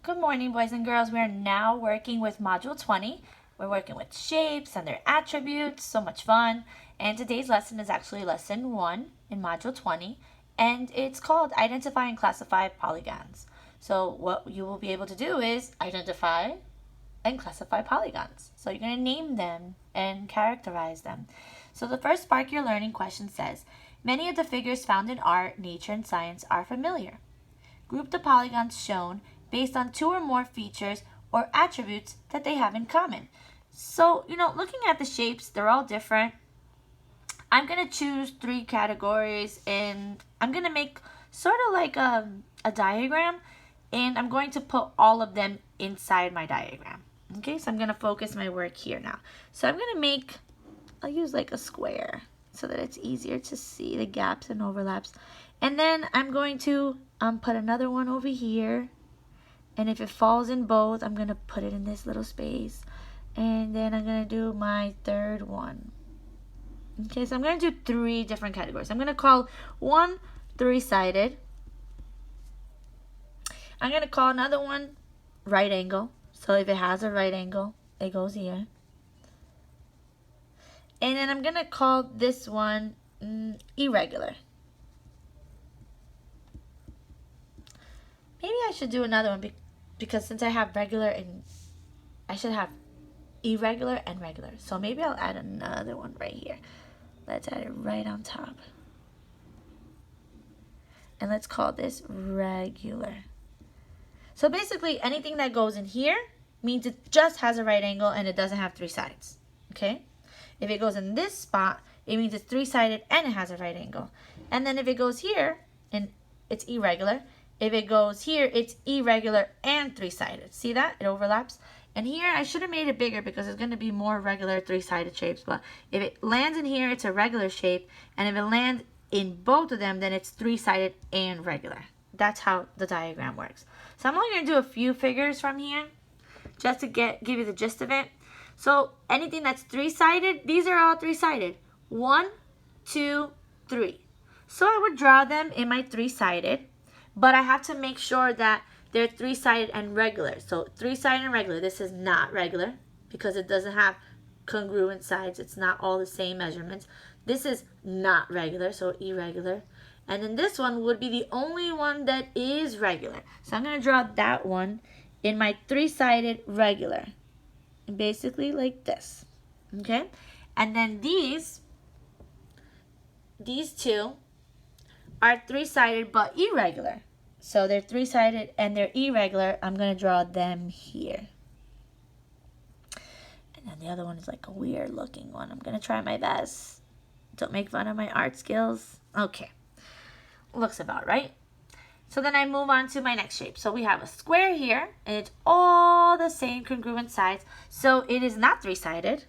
Good morning, boys and girls. We are now working with Module 20. We're working with shapes and their attributes. So much fun. And today's lesson is actually lesson 1 in Module 20. And it's called Identify and Classify Polygons. So what you will be able to do is identify and classify polygons. So you're going to name them and characterize them. So the first Spark Your Learning question says, many of the figures found in art, nature, and science are familiar. Group the polygons shown based on 2 or more features or attributes that they have in common. So, looking at the shapes, they're all different. I'm going to choose 3 categories and I'm going to make sort of like a diagram, and I'm going to put all of them inside my diagram. Okay, so I'm going to focus my work here now. So I'm going to I'll use like a square so that it's easier to see the gaps and overlaps. And then I'm going to put another one over here. And if it falls in both, I'm going to put it in this little space. And then I'm going to do my third one. Okay, so I'm going to do 3 different categories. I'm going to call one 3-sided. I'm going to call another one right angle. So if it has a right angle, it goes here. And then I'm going to call this one irregular. Maybe I should do another one because since I have regular and I should have irregular and regular. So maybe I'll add another one right here. Let's add it right on top. And let's call this regular. So basically anything that goes in here means it just has a right angle and it doesn't have 3 sides. Okay? If it goes in this spot, it means it's 3-sided and it has a right angle. And then if it goes here, and it's irregular. If it goes here, it's irregular and 3-sided. See that? It overlaps. And here, I should have made it bigger because it's going to be more regular 3-sided shapes. But if it lands in here, it's a regular shape. And if it lands in both of them, then it's 3-sided and regular. That's how the diagram works. So I'm only going to do a few figures from here just to give you the gist of it. So anything that's 3-sided, these are all 3-sided. 1, 2, 3. So I would draw them in my 3-sided. But I have to make sure that they're 3-sided and regular. So 3-sided and regular. This is not regular because it doesn't have congruent sides. It's not all the same measurements. This is not regular, so irregular. And then this one would be the only one that is regular. So I'm going to draw that one in my 3-sided regular. Basically like this. Okay? And then these 2 are 3-sided but irregular. So they're 3-sided and they're irregular. I'm going to draw them here. And then the other one is like a weird looking one. I'm going to try my best. Don't make fun of my art skills. Okay. Looks about right. So then I move on to my next shape. So we have a square here, and it's all the same congruent sides. So it is not 3-sided.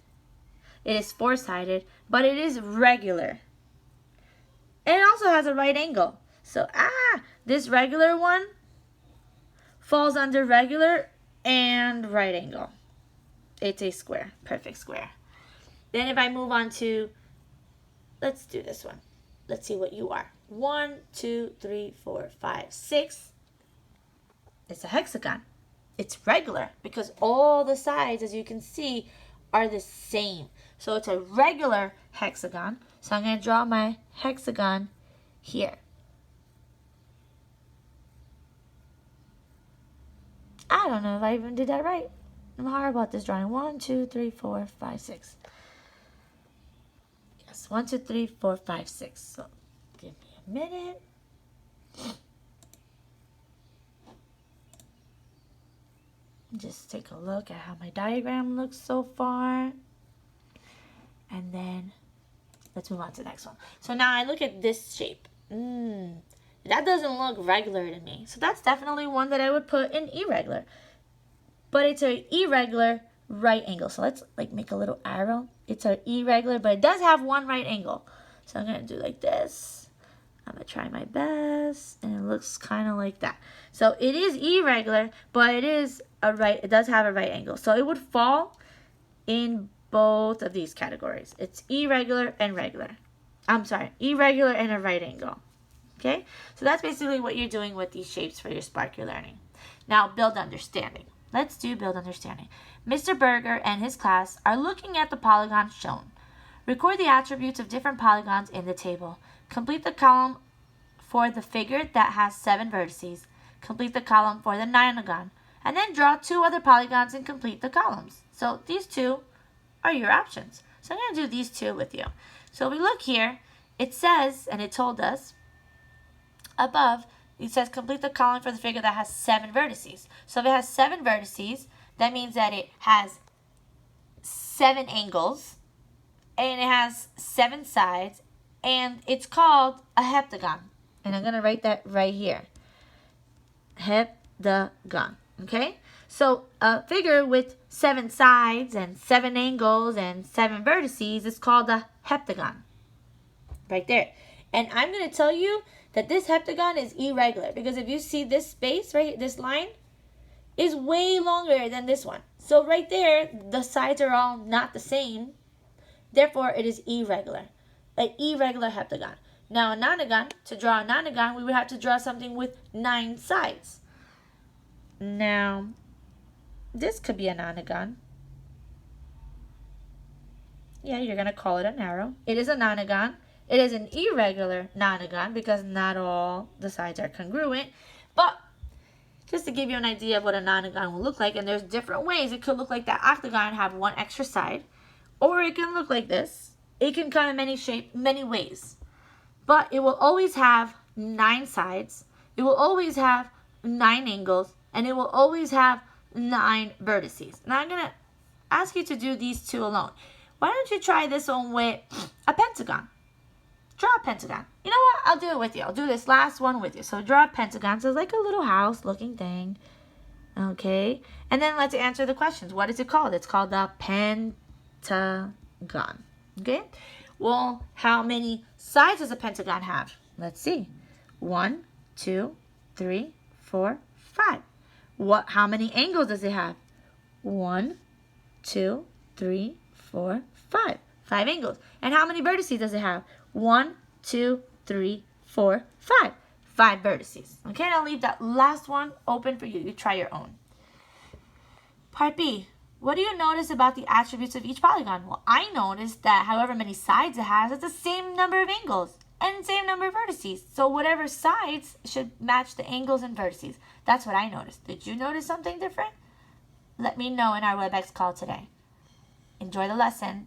It is 4-sided, but it is regular. And it also has a right angle. So, this regular one falls under regular and right angle. It's a square, perfect square. Then if I move on to, let's do this one. Let's see what you are. 1, 2, 3, 4, 5, 6. It's a hexagon. It's regular because all the sides, as you can see, are the same. So it's a regular hexagon. So I'm going to draw my hexagon here. I don't know if I even did that right. I'm horrible at this drawing. 1, 2, 3, 4, 5, 6. Yes, 1, 2, 3, 4, 5, 6. So give me a minute. Just take a look at how my diagram looks so far. And then let's move on to the next one. So now I look at this shape. That doesn't look regular to me. So that's definitely one that I would put in irregular. But it's an irregular right angle. So let's make a little arrow. It's an irregular, but it does have one right angle. So I'm going to do like this. I'm going to try my best. And it looks kind of like that. So it is irregular, but it does have a right angle. So it would fall in both of these categories. It's irregular and regular. I'm sorry, irregular and a right angle. Okay, so that's basically what you're doing with these shapes for your Spark Your Learning. Now, build understanding. Let's do build understanding. Mr. Berger and his class are looking at the polygons shown. Record the attributes of different polygons in the table. Complete the column for the figure that has 7 vertices. Complete the column for the nonagon. And then draw 2 other polygons and complete the columns. So these 2 are your options. So I'm going to do these 2 with you. So we look here, it says, and it told us above, it says complete the column for the figure that has 7 vertices. So if it has 7 vertices, that means that it has 7 angles, and it has 7 sides, and it's called a heptagon. And I'm going to write that right here. Heptagon. Okay? So a figure with 7 sides and 7 angles and 7 vertices is called a heptagon. Right there. And I'm going to tell you that this heptagon is irregular, because if you see this space, right, this line is way longer than this one. So right there, the sides are all not the same. Therefore, it is irregular. An irregular heptagon. Now, a nonagon, to draw a nonagon, we would have to draw something with 9 sides. Now, this could be a nonagon. Yeah, you're going to call it an arrow. It is a nonagon. It is an irregular nonagon because not all the sides are congruent. But just to give you an idea of what a nonagon will look like, and there's different ways. It could look like that octagon and have 1 extra side. Or it can look like this. It can come in many shapes, many ways. But it will always have 9 sides. It will always have 9 angles. And it will always have 9 vertices. Now I'm going to ask you to do these 2 alone. Why don't you try this one with a pentagon? Draw a pentagon. You know what? I'll do it with you. I'll do this last one with you. So draw a pentagon. So it's like a little house looking thing. Okay. And then let's answer the questions. What is it called? It's called the pentagon. Okay. Well, how many sides does a pentagon have? Let's see. 1, 2, 3, 4, 5. How many angles does it have? 1, 2, 3, 4, 5. 5 angles. And how many vertices does it have? 1, 2, 3, 4, 5. 5 vertices. Okay, and I'll leave that last one open for you. You try your own. Part B. What do you notice about the attributes of each polygon? Well, I noticed that however many sides it has, it's the same number of angles and same number of vertices. So whatever sides should match the angles and vertices. That's what I noticed. Did you notice something different? Let me know in our WebEx call today. Enjoy the lesson.